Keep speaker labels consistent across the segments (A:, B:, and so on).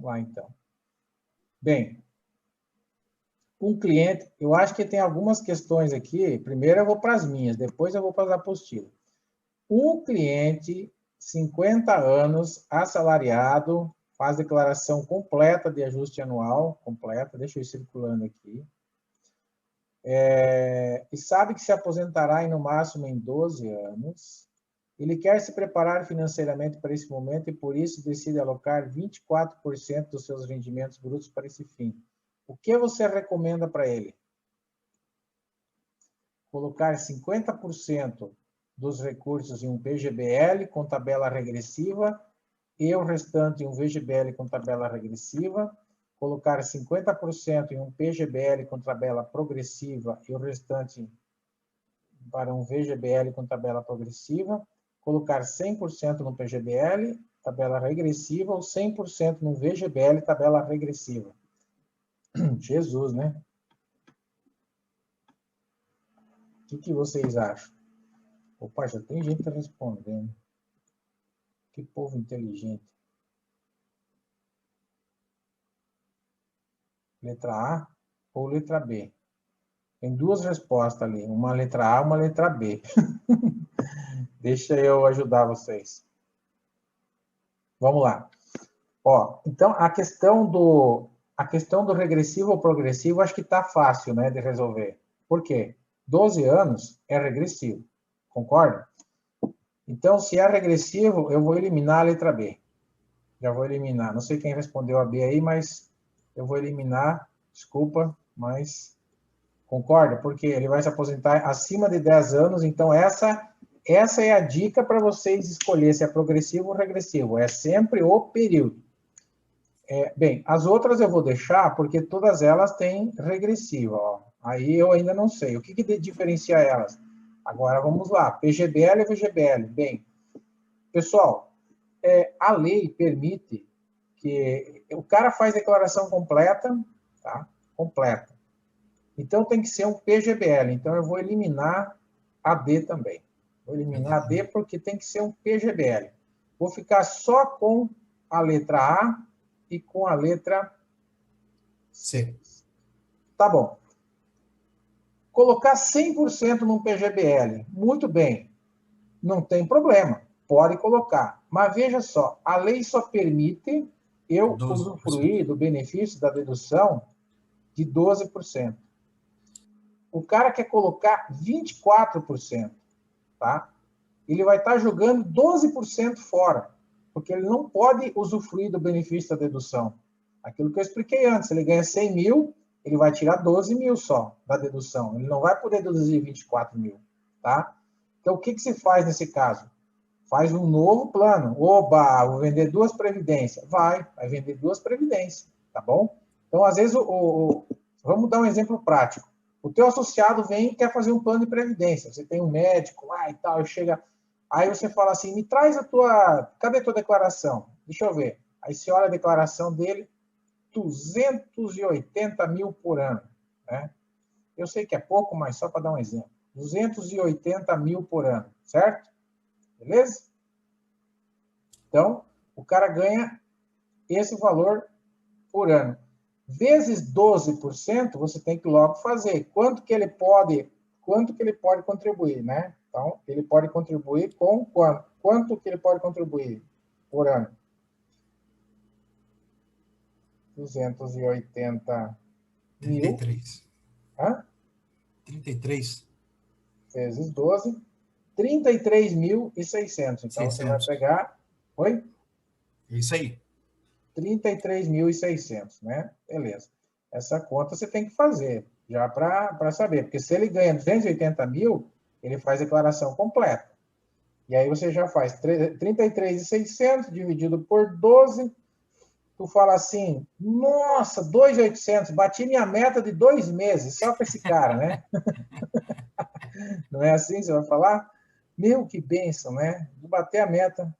A: lá, então. Bem, um cliente, eu acho que tem algumas questões aqui. Primeiro eu vou para as minhas, depois eu vou para as apostilas. Um cliente, 50 anos, assalariado, faz declaração completa de ajuste anual, completa, deixa eu ir circulando aqui, e sabe que se aposentará em, no máximo em 12 anos. Ele quer se preparar financeiramente para esse momento e, por isso, decide alocar 24% dos seus rendimentos brutos para esse fim. O que você recomenda para ele? Colocar 50% dos recursos em um PGBL com tabela regressiva e o restante em um VGBL com tabela regressiva, colocar 50% em um PGBL com tabela progressiva e o restante para um VGBL com tabela progressiva, colocar 100% no PGBL, tabela regressiva, ou 100% no VGBL, tabela regressiva. Jesus, né? O que vocês acham? Opa, já tem gente respondendo. Que povo inteligente. Letra A ou letra B? Tem duas respostas ali. Uma letra A, uma letra B. Deixa eu ajudar vocês. Vamos lá. Ó, então, a questão do regressivo ou progressivo, acho que está fácil, né, de resolver. Por quê? 12 anos é regressivo. Concorda? Então, se é regressivo, eu vou eliminar a letra B. Já vou eliminar. Não sei quem respondeu a B aí, mas eu vou eliminar. Desculpa, mas concorda? Porque ele vai se aposentar acima de 10 anos, então essa é a dica para vocês escolher se é progressivo ou regressivo. É sempre o período. Bem, as outras eu vou deixar porque todas elas têm regressiva. Ó. Aí eu ainda não sei. O que diferencia elas? Agora vamos lá. PGBL e VGBL. Bem, pessoal, a lei permite que o cara faz declaração completa, tá? Completa. Então tem que ser um PGBL. Então eu vou eliminar a D também. Vou eliminar a D porque tem que ser um PGBL. Vou ficar só com a letra A e com a letra C. Tá bom. Colocar 100% num PGBL. Muito bem. Não tem problema. Pode colocar. Mas veja só, a lei só permite eu 12%. Usufruir do benefício da dedução de 12%. O cara quer colocar 24%, tá? Ele vai estar jogando 12% fora, porque ele não pode usufruir do benefício da dedução. Aquilo que eu expliquei antes, ele ganha 100 mil, ele vai tirar 12 mil só da dedução. Ele não vai poder deduzir 24 mil, tá? Então, o que se faz nesse caso? Faz um novo plano. Oba, vou vender 2 previdências. Vai vender 2 previdências, tá bom? Então, às vezes, vamos dar um exemplo prático. O teu associado vem e quer fazer um plano de previdência. Você tem um médico lá e tal, chega... Aí você fala assim, me traz cadê a tua declaração? Deixa eu ver. Aí você olha a declaração dele, 280 mil por ano, né? Eu sei que é pouco, mas só para dar um exemplo. 280 mil por ano, certo? Beleza? Então, o cara ganha esse valor por ano. Vezes 12%, você tem que logo fazer. Quanto que ele pode contribuir, né? Então, ele pode contribuir com quanto? Quanto que ele pode contribuir por ano? 280 mil.
B: 33.
A: Hã?
B: 33.
A: Vezes 12. 33.600. Então, 600. Você vai pegar... Oi?
B: Isso aí.
A: 33.600, né? Beleza. Essa conta você tem que fazer, já para saber. Porque se ele ganha 280 mil, ele faz declaração completa. E aí você já faz 33.600 dividido por 12. Tu fala assim, nossa, 2.800, bati minha meta de 2 meses, só para esse cara, né? Não é assim que você vai falar? Meu, que bênção, né? Vou bater a meta.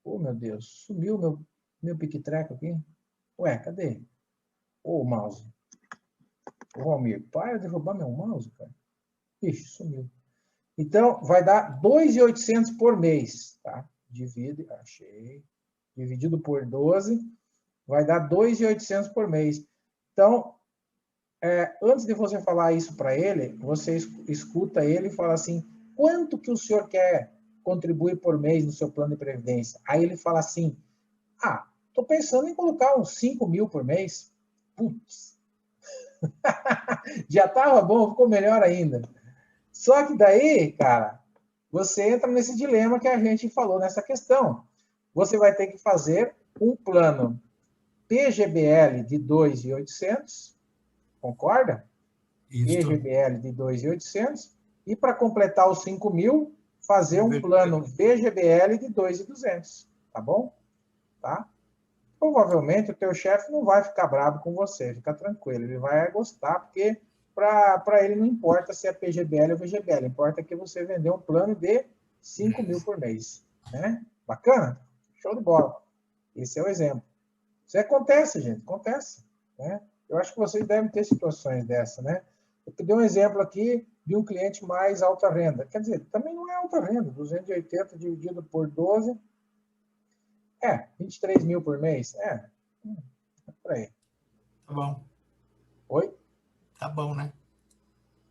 A: Oh, meu Deus, sumiu meu pique-treco aqui. Ué, cadê? Ô, mouse. Ô, amigo, para de roubar meu mouse, cara. Ixi, sumiu. Então, vai dar 2.800 por mês, tá? Achei. Dividido por 12. vai dar 2.800 por mês. Então, antes de você falar isso para ele, você escuta ele e fala assim, quanto que o senhor quer contribuir por mês no seu plano de previdência? Aí ele fala assim, estou pensando em colocar uns 5 mil por mês. Putz, já estava bom, ficou melhor ainda. Só que daí, cara, você entra nesse dilema que a gente falou nessa questão. Você vai ter que fazer um plano PGBL de 2.800, concorda?
B: Isso.
A: PGBL de 2.800, e para completar os 5 mil, fazer um plano VGBL de 2.200, tá bom? Tá? Provavelmente o teu chefe não vai ficar bravo com você, fica tranquilo, ele vai gostar, porque para ele não importa se é PGBL ou VGBL, importa que você vendeu um plano de 5 mil por mês, né? Bacana? Show de bola. Esse é o exemplo. Isso acontece, gente, acontece, né? Eu acho que vocês devem ter situações dessa, né? Eu dei um exemplo aqui de um cliente mais alta renda. Quer dizer, também não é alta renda, 280 dividido por 12, 23 mil por mês. Por aí.
B: Tá bom.
A: Oi?
B: Tá bom, né?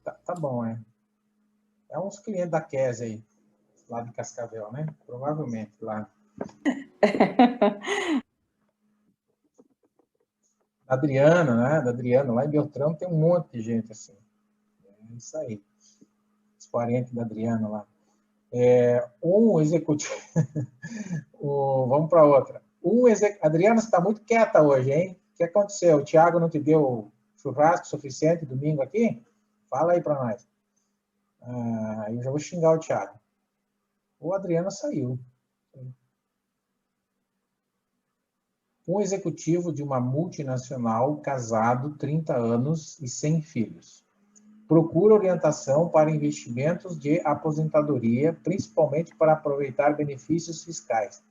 A: Tá bom, É uns clientes da Kes aí, lá de Cascavel, né? Provavelmente lá. Da Adriana, né? Da Adriana, lá em Beltrão tem um monte de gente assim. É isso aí. Os parentes da Adriana lá. Um executivo. Vamos para outra. Adriana, você está muito quieta hoje, hein? O que aconteceu? O Thiago não te deu churrasco suficiente domingo aqui? Fala aí para nós. Eu já vou xingar o Thiago. O Adriana saiu. Um executivo de uma multinacional, casado, 30 anos e sem filhos. Procura orientação para investimentos de aposentadoria, principalmente para aproveitar benefícios fiscais.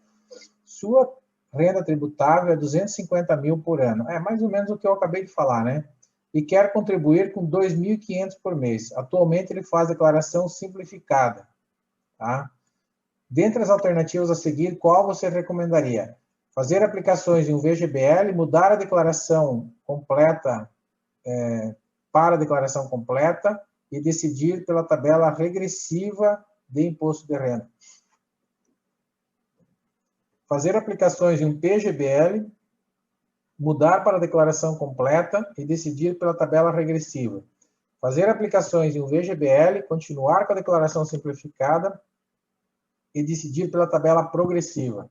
A: Sua renda tributável é 250 mil por ano. É mais ou menos o que eu acabei de falar, né? E quer contribuir com 2.500 por mês. Atualmente ele faz declaração simplificada. Tá? Dentre as alternativas a seguir, qual você recomendaria? Fazer aplicações em um VGBL, mudar a declaração completa para a declaração completa e decidir pela tabela regressiva de imposto de renda. Fazer aplicações em um PGBL, mudar para a declaração completa e decidir pela tabela regressiva. Fazer aplicações em um VGBL, continuar com a declaração simplificada e decidir pela tabela progressiva.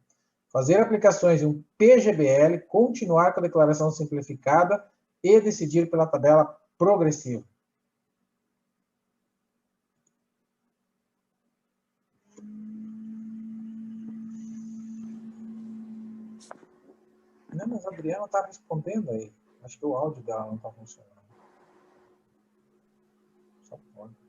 A: Fazer aplicações em um PGBL, continuar com a declaração simplificada e decidir pela tabela progressiva. Não, mas a Adriana está respondendo aí. Acho que o áudio dela não está funcionando. Só pode.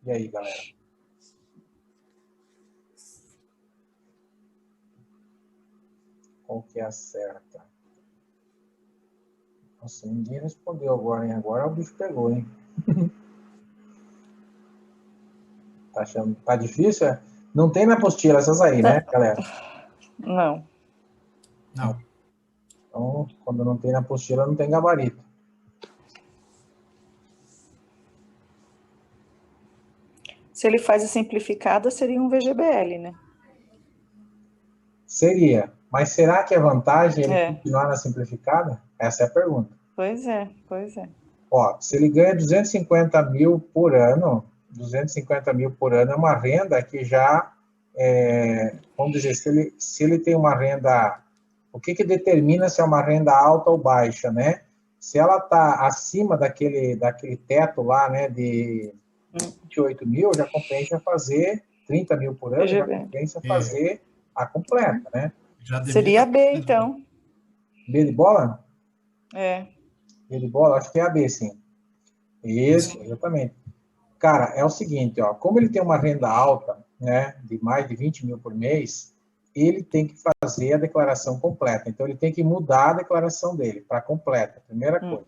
A: E aí, galera? Qual que é a certa? Nossa, ninguém respondeu agora, hein? Agora o bicho pegou, hein? Tá difícil? Não tem na apostila essas aí, né, galera?
C: Não.
B: Não.
A: Então, quando não tem na apostila, não tem gabarito.
C: Se ele faz a simplificada, seria um VGBL, né?
A: Seria. Mas será que é vantagem ele continuar na simplificada? Essa é a pergunta.
C: Pois é, pois é.
A: Ó, se ele ganha 250 mil por ano, 250 mil por ano é uma renda que já, vamos dizer, se ele tem uma renda, o que determina se é uma renda alta ou baixa, né? Se ela está acima daquele teto lá, né, de 28 mil, já compensa fazer 30 mil por ano, já compensa fazer a completa, né?
C: Seria B, então.
A: B de bola? B de bola? Acho que é a B, sim. Isso, exatamente. Cara, é o seguinte, ó, como ele tem uma renda alta, né, de mais de 20 mil por mês, ele tem que fazer a declaração completa. Então, ele tem que mudar a declaração dele para completa, primeira coisa.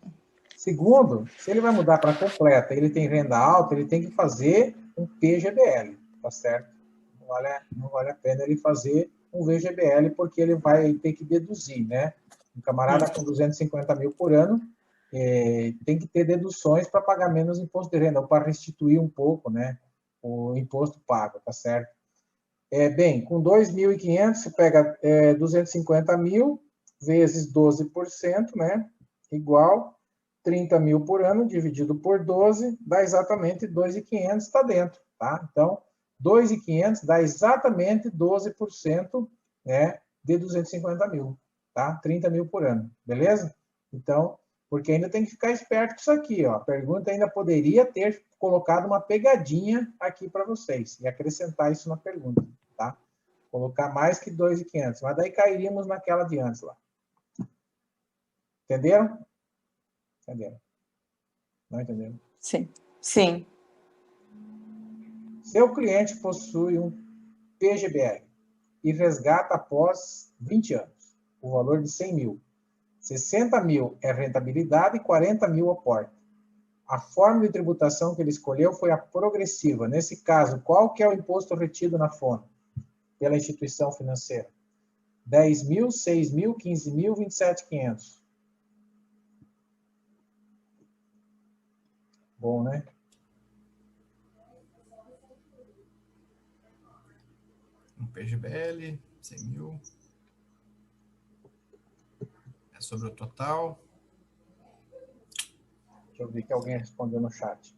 A: Segundo, se ele vai mudar para completa, ele tem renda alta, ele tem que fazer um PGBL, tá certo? Não vale a pena ele fazer um VGBL, porque ele vai ter que deduzir, né? Um camarada com 250 mil por ano tem que ter deduções para pagar menos imposto de renda, ou para restituir um pouco, né? O imposto pago, tá certo? Bem, com 2.500, você pega 250 mil vezes 12%, né? Igual 30 mil por ano, dividido por 12, dá exatamente 2.500, está dentro, tá? Então, 2.500 dá exatamente 12%, né, de 250 mil, tá? 30 mil por ano, beleza? Então, porque ainda tem que ficar esperto com isso aqui, ó. A pergunta ainda poderia ter colocado uma pegadinha aqui para vocês e acrescentar isso na pergunta, tá? Colocar mais que 2.500, mas daí cairíamos naquela de antes lá. Entenderam? Entenderam? Não entenderam?
C: Sim. Sim.
A: Seu cliente possui um PGBL e resgata após 20 anos, o valor de 100 mil. 60 mil é rentabilidade e 40 mil aporte. A forma de tributação que ele escolheu foi a progressiva. Nesse caso, qual que é o imposto retido na FONA pela instituição financeira? 10 mil, 6 mil, 15 mil, 27.500. Bom, né?
B: Um PGBL, 100 mil. É sobre o total.
A: Deixa eu ver que alguém respondeu no chat.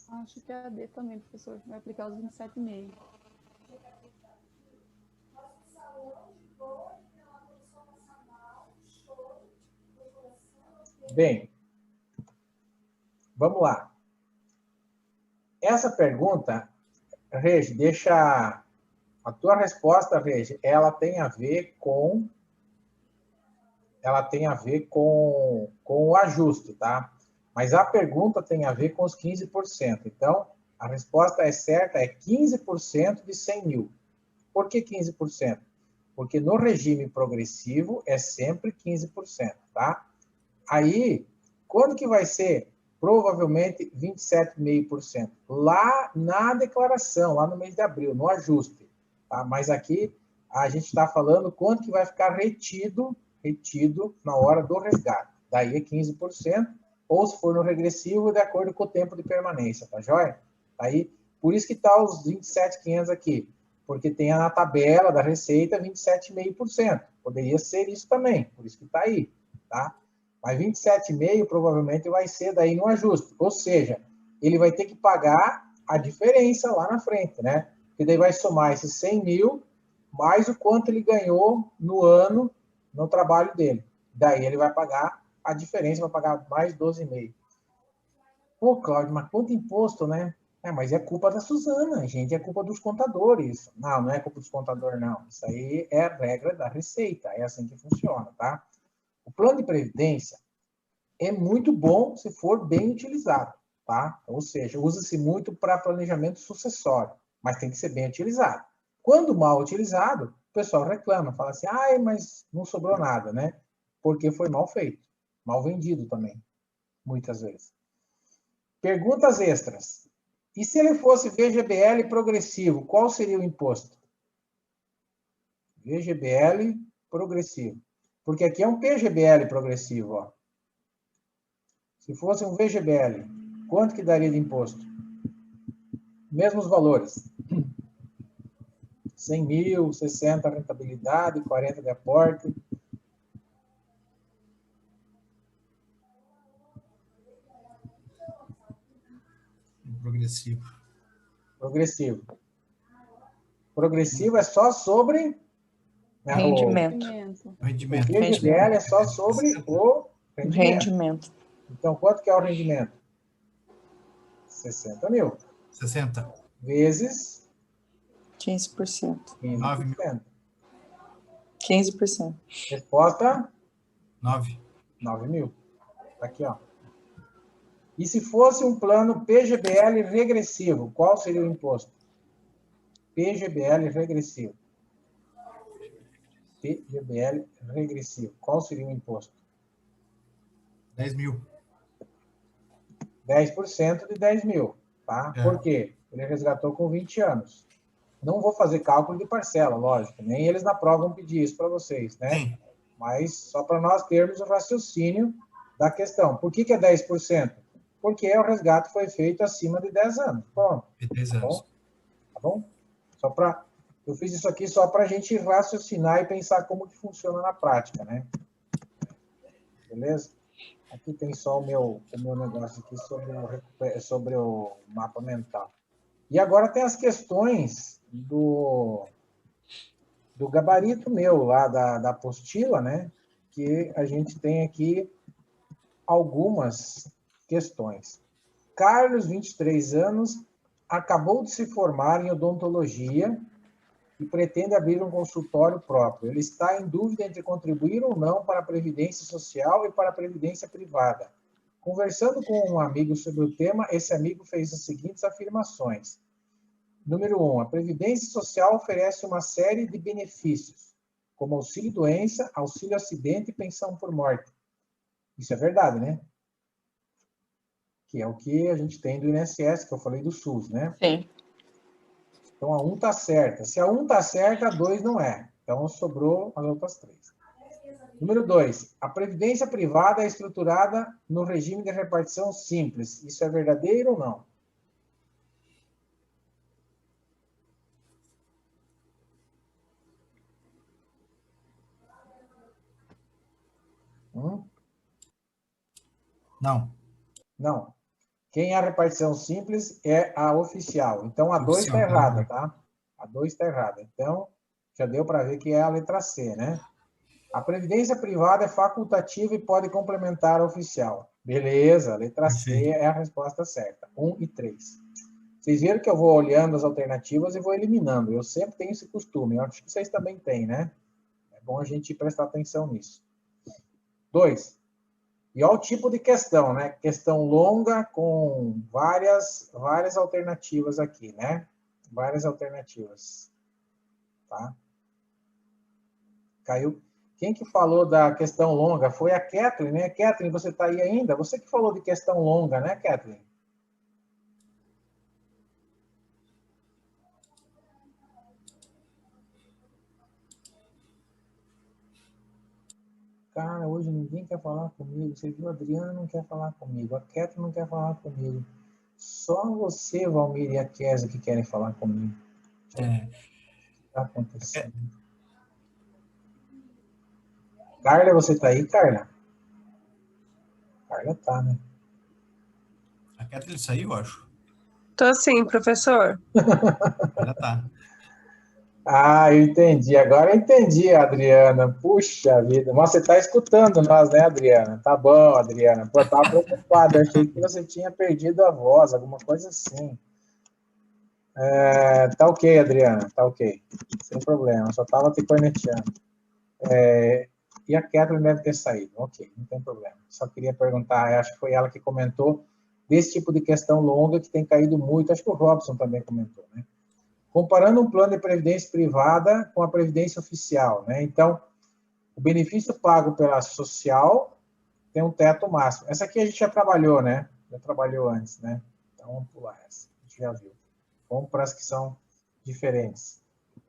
D: Acho que é a D também, professor. Vai aplicar os 27,5.
A: Bem, vamos lá. Essa pergunta, Regi, deixa a tua resposta, Regi, ela tem a ver com o ajuste, tá? Mas a pergunta tem a ver com os 15%. Então, a resposta certa é 15% de 100 mil. Por que 15%? Porque no regime progressivo é sempre 15%, tá? Aí, quando que vai ser? Provavelmente 27,5%. Lá na declaração, lá no mês de abril, no ajuste. Tá? Mas aqui a gente está falando quanto que vai ficar retido na hora do resgate. Daí é 15%, ou se for no regressivo, de acordo com o tempo de permanência, tá joia? Aí, por isso que está os 27.500 aqui, porque tem na tabela da Receita 27,5%. Poderia ser isso também, por isso que está aí, tá? Mas 27,5% provavelmente vai ser daí no ajuste, ou seja, ele vai ter que pagar a diferença lá na frente, né? Porque daí vai somar esses 100 mil, mais o quanto ele ganhou no ano, no trabalho dele. Daí ele vai pagar a diferença, vai pagar mais 12,5%. Pô, Cláudio, mas quanto imposto, né? Mas é culpa da Suzana, gente, é culpa dos contadores. Não, não é culpa dos contadores, não. Isso aí é a regra da Receita, é assim que funciona, tá? O plano de previdência é muito bom se for bem utilizado, tá? Ou seja, usa-se muito para planejamento sucessório, mas tem que ser bem utilizado. Quando mal utilizado, o pessoal reclama, fala assim, mas não sobrou nada, né? Porque foi mal feito, mal vendido também, muitas vezes. Perguntas extras. E se ele fosse VGBL progressivo, qual seria o imposto? VGBL progressivo. Porque aqui é um PGBL progressivo, ó. Se fosse um VGBL, quanto que daria de imposto? Mesmos valores. 100 mil, 60 rentabilidade, 40 de aporte.
B: Progressivo.
A: Progressivo. Progressivo é só sobre...
C: Rendimento.
A: O VGBL é só sobre o rendimento. Então, quanto que é o rendimento? 60 mil.
B: 60.
A: Vezes...
C: 15%.
A: 15%.
C: 15%.
A: Resposta?
B: 9
A: mil. Aqui, ó. E se fosse um plano PGBL regressivo, qual seria o imposto? PGBL regressivo. PGBL regressivo. Qual seria o imposto?
B: 10 mil.
A: 10% de 10 mil, tá?
B: É.
A: Por quê? Ele resgatou com 20 anos. Não vou fazer cálculo de parcela, lógico. Nem eles na prova vão pedir isso para vocês, né?
B: Sim.
A: Mas só para nós termos o raciocínio da questão. Por que é 10%? Porque o resgate foi feito acima de 10 anos. Pronto.
B: E 10
A: Tá bom?
B: anos.
A: Tá bom? Eu fiz isso aqui só para a gente raciocinar e pensar como que funciona na prática, né? Beleza? Aqui tem só o meu negócio aqui sobre o mapa mental. E agora tem as questões do gabarito meu lá da apostila, né? Que a gente tem aqui algumas questões. Carlos, 23 anos, acabou de se formar em odontologia e pretende abrir um consultório próprio. Ele está em dúvida entre contribuir ou não para a Previdência Social e para a Previdência Privada. Conversando com um amigo sobre o tema, esse amigo fez as seguintes afirmações. Número 1, a Previdência Social oferece uma série de benefícios, como auxílio-doença, auxílio-acidente e pensão por morte. Isso é verdade, né? Que é o que a gente tem do INSS, que eu falei do SUS, né?
C: Sim.
A: Então, a 1 está certa. Se a 1 está certa, a 2 não é. Então, sobrou as outras 3. Número 2. A previdência privada é estruturada no regime de repartição simples. Isso é verdadeiro ou não?
B: Não.
A: Não. Quem é a repartição simples é a oficial. Então, a 2 está
B: Oficial,
A: errada,
B: tá?
A: tá? A 2 está errada. Então, já deu para ver que é a letra C, né? A previdência privada é facultativa e pode complementar a oficial. Beleza, letra C
B: Perfeito.
A: é a resposta certa. 1 e 3. Vocês viram que eu vou olhando as alternativas e vou eliminando. Eu sempre tenho esse costume. Eu acho que vocês também têm, né? É bom a gente prestar atenção nisso. 2. E olha o tipo de questão, né? Questão longa com várias alternativas aqui, né? Várias alternativas. Tá? Caiu. Quem que falou da questão longa? Foi a Kathleen, né? Kathleen, você está aí ainda? Você que falou de questão longa, né, Kathleen? Cara, hoje ninguém quer falar comigo. Você viu, a Adriana não quer falar comigo. A Kathleen não quer falar comigo. Só você, Valmir e a Kézia que querem falar comigo. O que está acontecendo? Carla, você está aí, Carla? Carla tá, né?
B: A Kathleen saiu, eu acho.
E: Tô sim, professor.
B: Já tá.
A: Ah, eu entendi. Agora eu entendi, Adriana. Puxa vida. Mas você está escutando nós, né, Adriana? Tá bom, Adriana. Pô, eu estava preocupado. Eu achei que você tinha perdido a voz, alguma coisa assim. Tá ok, Adriana. Tá ok. Sem problema. Só estava te corneteando. E a Kathleen deve ter saído. Ok, não tem problema. Só queria perguntar, acho que foi ela que comentou desse tipo de questão longa que tem caído muito. Acho que o Robson também comentou, né? Comparando um plano de previdência privada com a previdência oficial, né? Então, o benefício pago pela social tem um teto máximo. Essa aqui a gente já trabalhou, né? Já trabalhou antes, né? Então, vamos pular essa. A gente já viu. Vamos para as que são diferentes.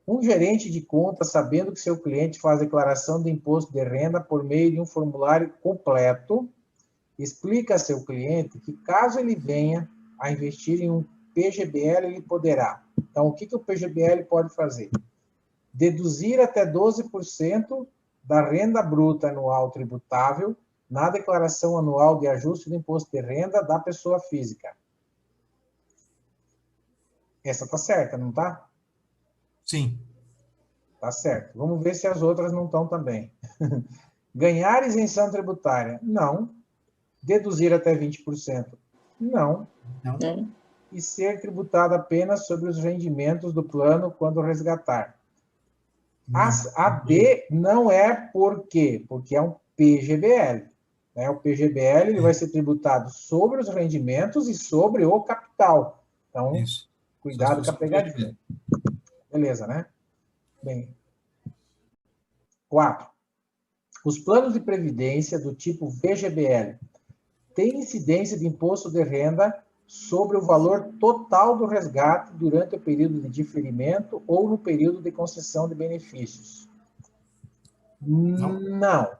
A: Um gerente de conta, sabendo que seu cliente faz declaração de imposto de renda por meio de um formulário completo, explica a seu cliente que, caso ele venha a investir em um PGBL, ele poderá. Então, o que o PGBL pode fazer? Deduzir até 12% da renda bruta anual tributável na declaração anual de ajuste do imposto de renda da pessoa física. Essa está certa, não está?
B: Sim.
A: Tá certo. Vamos ver se as outras não estão também. Ganhar isenção tributária? Não. Deduzir até 20%? Não.
B: Não.
A: E ser tributado apenas sobre os rendimentos do plano quando resgatar. A D não é por quê? Porque é um PGBL. Né? O PGBL ele vai ser tributado sobre os rendimentos e sobre o capital. Então,
B: Isso.
A: Cuidado com a pegadinha. Beleza, né? Bem. 4. Os planos de previdência do tipo VGBL têm incidência de imposto de renda sobre o valor total do resgate durante o período de diferimento ou no período de concessão de benefícios? Não.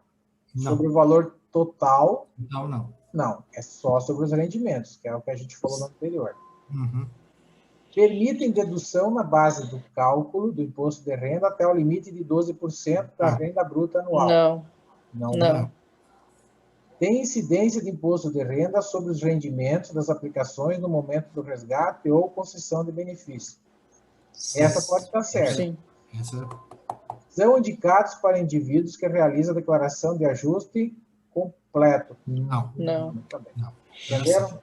A: Sobre o valor total, não. É só sobre os rendimentos, que é o que a gente falou no anterior.
B: Uhum.
A: Permitem dedução na base do cálculo do imposto de renda até o limite de 12% da renda bruta anual. Não. Tem incidência de imposto de renda sobre os rendimentos das aplicações no momento do resgate ou concessão de benefício. Essa pode estar certa.
C: Sim.
A: São indicados para indivíduos que realizam a declaração de ajuste completo.
B: Não.
A: Entenderam?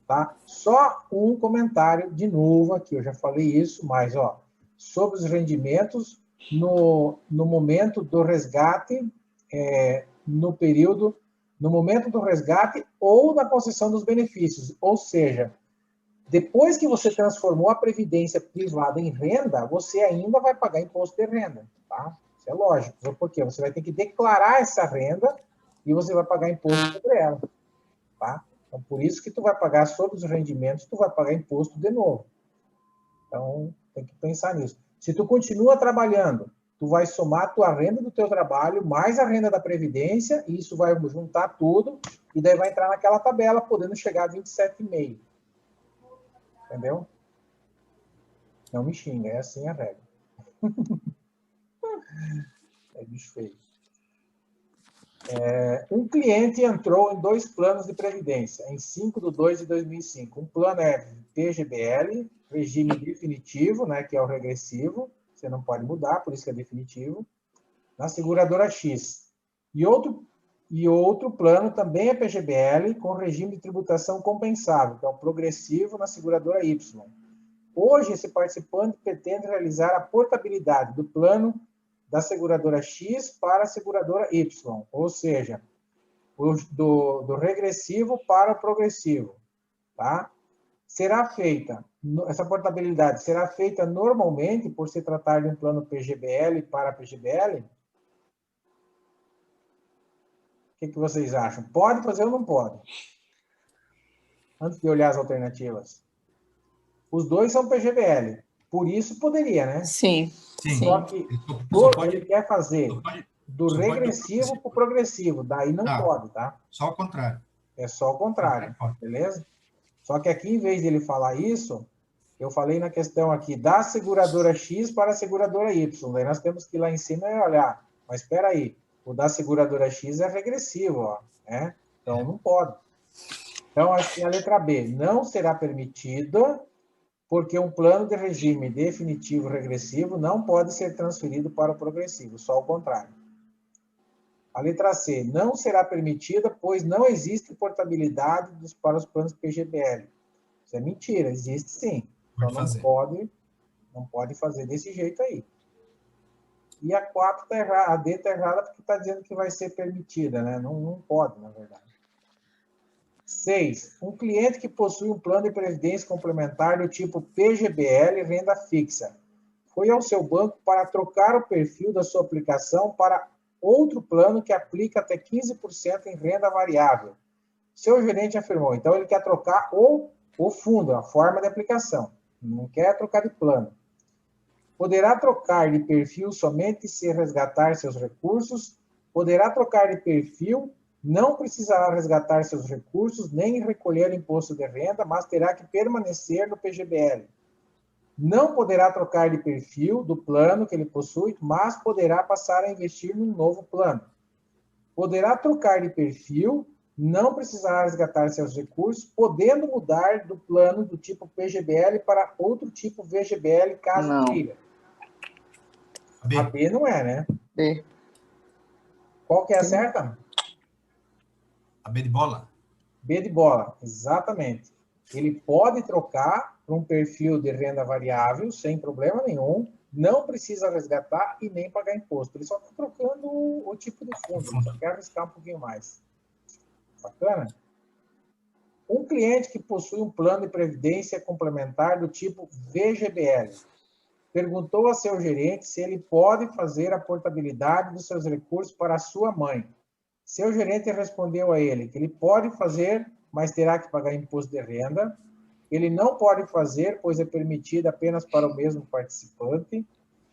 A: Tá? Só um comentário de novo aqui, eu já falei isso, mas sobre os rendimentos no momento do resgate, no momento do resgate ou na concessão dos benefícios. Ou seja, depois que você transformou a previdência privada em renda, você ainda vai pagar imposto de renda, tá? Isso é lógico. Por quê? Você vai ter que declarar essa renda e você vai pagar imposto sobre ela, tá? Então, por isso que tu vai pagar sobre os rendimentos, tu vai pagar imposto de novo. Então, tem que pensar nisso. Se tu continua trabalhando, tu vai somar a tua renda do teu trabalho, mais a renda da Previdência, e isso vai juntar tudo, e daí vai entrar naquela tabela, podendo chegar a 27,5. Entendeu? Não me xinga, é assim a regra. É bicho feio. Um cliente entrou em 2 planos de previdência, em 5/2/2005. Um plano é PGBL, regime definitivo, né, que é o regressivo, você não pode mudar, por isso que é definitivo, na seguradora X. E outro plano também é PGBL, com regime de tributação compensável, que é o progressivo na seguradora Y. Hoje, esse participante pretende realizar a portabilidade do plano da seguradora X para a seguradora Y, ou seja, do regressivo para o progressivo, tá? Essa portabilidade será feita normalmente por se tratar de um plano PGBL para PGBL? O que vocês acham? Pode fazer ou não pode? Antes de olhar as alternativas. Os dois são PGBL, por isso poderia, né?
C: Sim.
A: Só que ele quer fazer do regressivo para o progressivo, daí não pode, tá?
B: Só o contrário.
A: É só o contrário, beleza? Só que aqui, em vez de ele falar isso, eu falei na questão aqui, da seguradora X para a seguradora Y. Daí nós temos que ir lá em cima e olhar. Mas espera aí, o da seguradora X é regressivo, ó, né? Então não pode. Então, acho que a letra B não será permitida, porque um plano de regime definitivo regressivo não pode ser transferido para o progressivo, só o contrário. A letra C não será permitida, pois não existe portabilidade para os planos PGBL. Isso é mentira, existe sim. Então não pode fazer desse jeito aí. E a 4 tá errada, a D está errada porque está dizendo que vai ser permitida, né? Não pode, na verdade. 6. Um cliente que possui um plano de previdência complementar do tipo PGBL renda fixa foi ao seu banco para trocar o perfil da sua aplicação para outro plano que aplica até 15% em renda variável. Seu gerente afirmou, então ele quer trocar o fundo, a forma de aplicação, não quer trocar de plano. Poderá trocar de perfil somente se resgatar seus recursos, poderá trocar de perfil, não precisará resgatar seus recursos, nem recolher imposto de renda, mas terá que permanecer no PGBL. Não poderá trocar de perfil do plano que ele possui, mas poderá passar a investir num novo plano. Poderá trocar de perfil, não precisará resgatar seus recursos, podendo mudar do plano do tipo PGBL para outro tipo VGBL, caso queira. A B não é, né?
C: B.
A: Qual que é a certa?
B: A B de bola?
A: B de bola, exatamente. Ele pode trocar para um perfil de renda variável, sem problema nenhum, não precisa resgatar e nem pagar imposto. Ele só está trocando o tipo de fundo, ele só quer arriscar um pouquinho mais. Bacana? Um cliente que possui um plano de previdência complementar do tipo VGBL perguntou a seu gerente se ele pode fazer a portabilidade dos seus recursos para a sua mãe. Seu gerente respondeu a ele que ele pode fazer, mas terá que pagar imposto de renda. Ele não pode fazer, pois é permitido apenas para o mesmo participante.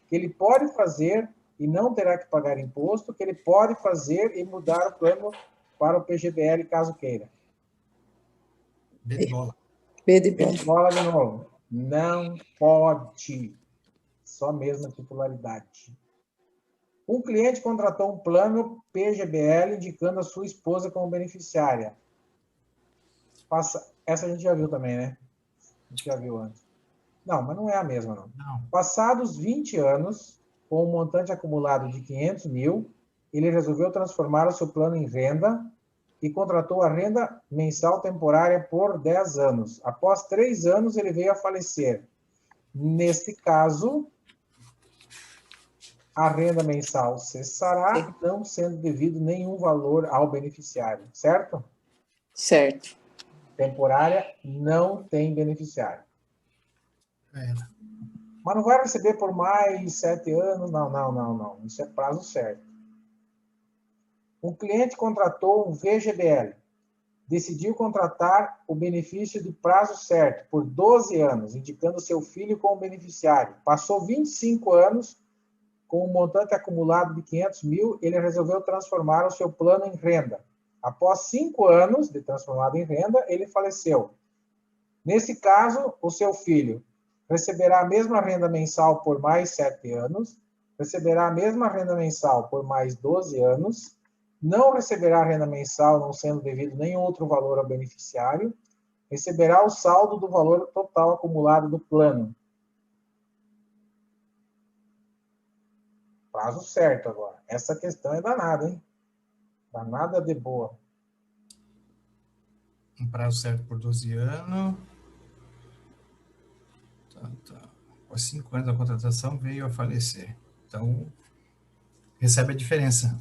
A: Que ele pode fazer e não terá que pagar imposto. Que ele pode fazer e mudar o plano para o PGBL, caso queira.
B: B de bola.
F: B de
A: B
F: bola.
A: de bola de novo. Não pode. Só mesmo a titularidade. Um cliente contratou um plano PGBL indicando a sua esposa como beneficiária. Essa a gente já viu também, né? A gente já viu antes. Não, mas não é a mesma, não.
B: Não.
A: Passados 20 anos, com um montante acumulado de 500 mil, ele resolveu transformar o seu plano em renda e contratou a renda mensal temporária por 10 anos. Após 3 anos, ele veio a falecer. Neste caso, a renda mensal cessará, não sendo devido nenhum valor ao beneficiário, certo?
F: Certo.
A: Temporária não tem beneficiário.
B: Era.
A: Mas não vai receber por mais 7 anos? Não. Isso é prazo certo. Um cliente contratou um VGBL. Decidiu contratar o benefício de prazo certo por 12 anos, indicando seu filho como beneficiário. Passou 25 anos, com um montante acumulado de 500 mil, ele resolveu transformar o seu plano em renda. Após 5 anos de transformado em renda, ele faleceu. Nesse caso, o seu filho receberá a mesma renda mensal por mais 7 anos, receberá a mesma renda mensal por mais 12 anos, não receberá renda mensal, não sendo devido nenhum outro valor ao beneficiário, receberá o saldo do valor total acumulado do plano. Prazo certo agora. Essa questão é danada, hein? Danada de boa.
B: Um prazo certo por 12 anos. Tá. Após 5 anos da contratação, veio a falecer. Então, recebe a diferença.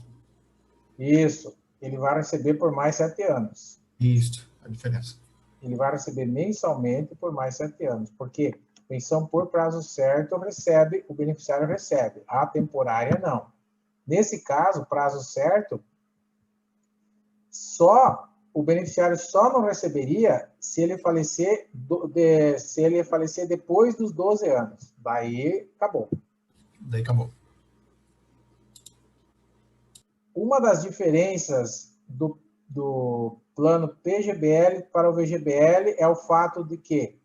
A: Isso. Ele vai receber por mais 7 anos.
B: Isso, a diferença.
A: Ele vai receber mensalmente por mais 7 anos. Porque pensão por prazo certo recebe, o beneficiário recebe. A temporária, não. Nesse caso, prazo certo, o beneficiário só não receberia se ele falecer, depois dos 12 anos. Daí, acabou.
B: Daí acabou.
A: Uma das diferenças do plano PGBL para o VGBL é o fato de que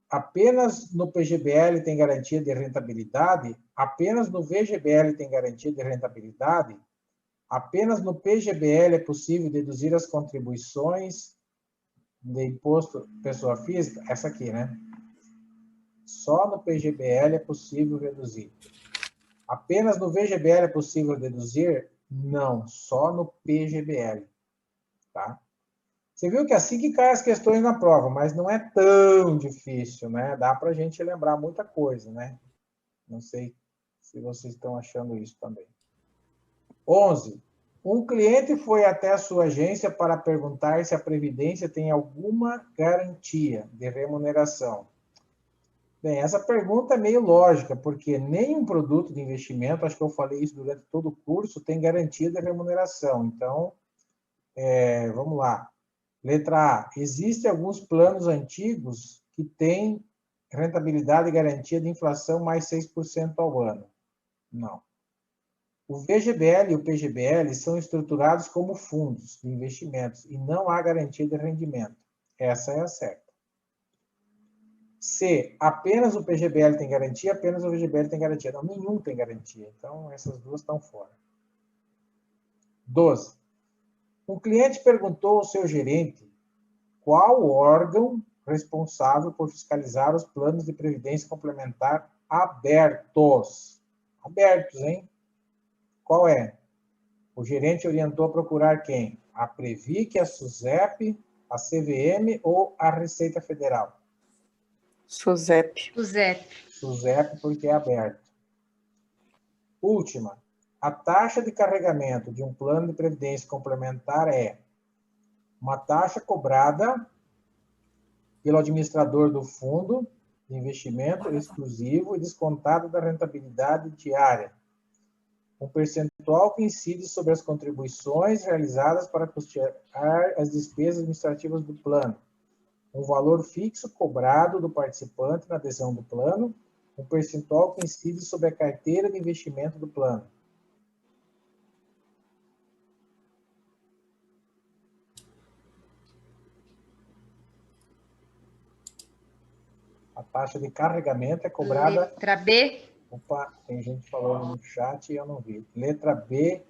A: apenas no PGBL tem garantia de rentabilidade, apenas no VGBL tem garantia de rentabilidade, apenas no PGBL é possível deduzir as contribuições de imposto pessoa física, essa aqui, né? Só no PGBL é possível reduzir. Apenas no VGBL é possível deduzir? Não, só no PGBL, tá? Você viu que assim que caem as questões na prova, mas não é tão difícil, né? Dá para a gente lembrar muita coisa, né? Não sei se vocês estão achando isso também. 11. Um cliente foi até a sua agência para perguntar se a Previdência tem alguma garantia de remuneração. Bem, essa pergunta é meio lógica, porque nenhum produto de investimento, acho que eu falei isso durante todo o curso, tem garantia de remuneração. Então, vamos lá. Letra A. Existem alguns planos antigos que têm rentabilidade e garantia de inflação mais 6% ao ano. Não. O VGBL e o PGBL são estruturados como fundos de investimentos e não há garantia de rendimento. Essa é a certa. C. Apenas o PGBL tem garantia, apenas o VGBL tem garantia. Não, nenhum tem garantia. Então, essas duas estão fora. 12. Um cliente perguntou ao seu gerente qual órgão responsável por fiscalizar os planos de previdência complementar abertos. Abertos, hein? Qual é? O gerente orientou a procurar quem? A Previc, a SUSEP, a CVM ou a Receita Federal?
C: SUSEP.
A: SUSEP, porque é aberto. Última. A taxa de carregamento de um plano de previdência complementar é uma taxa cobrada pelo administrador do fundo de investimento exclusivo e descontado da rentabilidade diária. Um percentual que incide sobre as contribuições realizadas para custear as despesas administrativas do plano. Um valor fixo cobrado do participante na adesão do plano. Um percentual que incide sobre a carteira de investimento do plano. A taxa de carregamento é cobrada...
F: Letra B.
A: Opa, tem gente falando no chat e eu não vi. Letra B,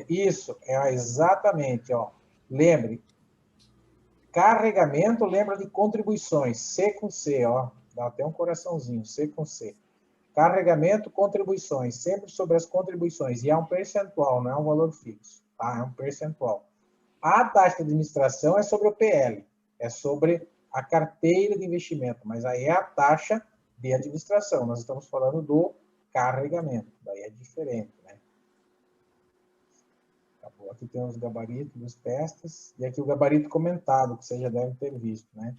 A: isso, exatamente, ó. Lembre, carregamento lembra de contribuições, C com C, ó. Dá até um coraçãozinho, C com C. Carregamento, contribuições, sempre sobre as contribuições. E é um percentual, não é um valor fixo, tá? É um percentual. A taxa de administração é sobre o PL, é sobre a carteira de investimento, mas aí é a taxa de administração. Nós estamos falando do carregamento, daí é diferente, né? Acabou. Aqui tem os gabaritos dos testes, e aqui o gabarito comentado, que vocês já devem ter visto, né?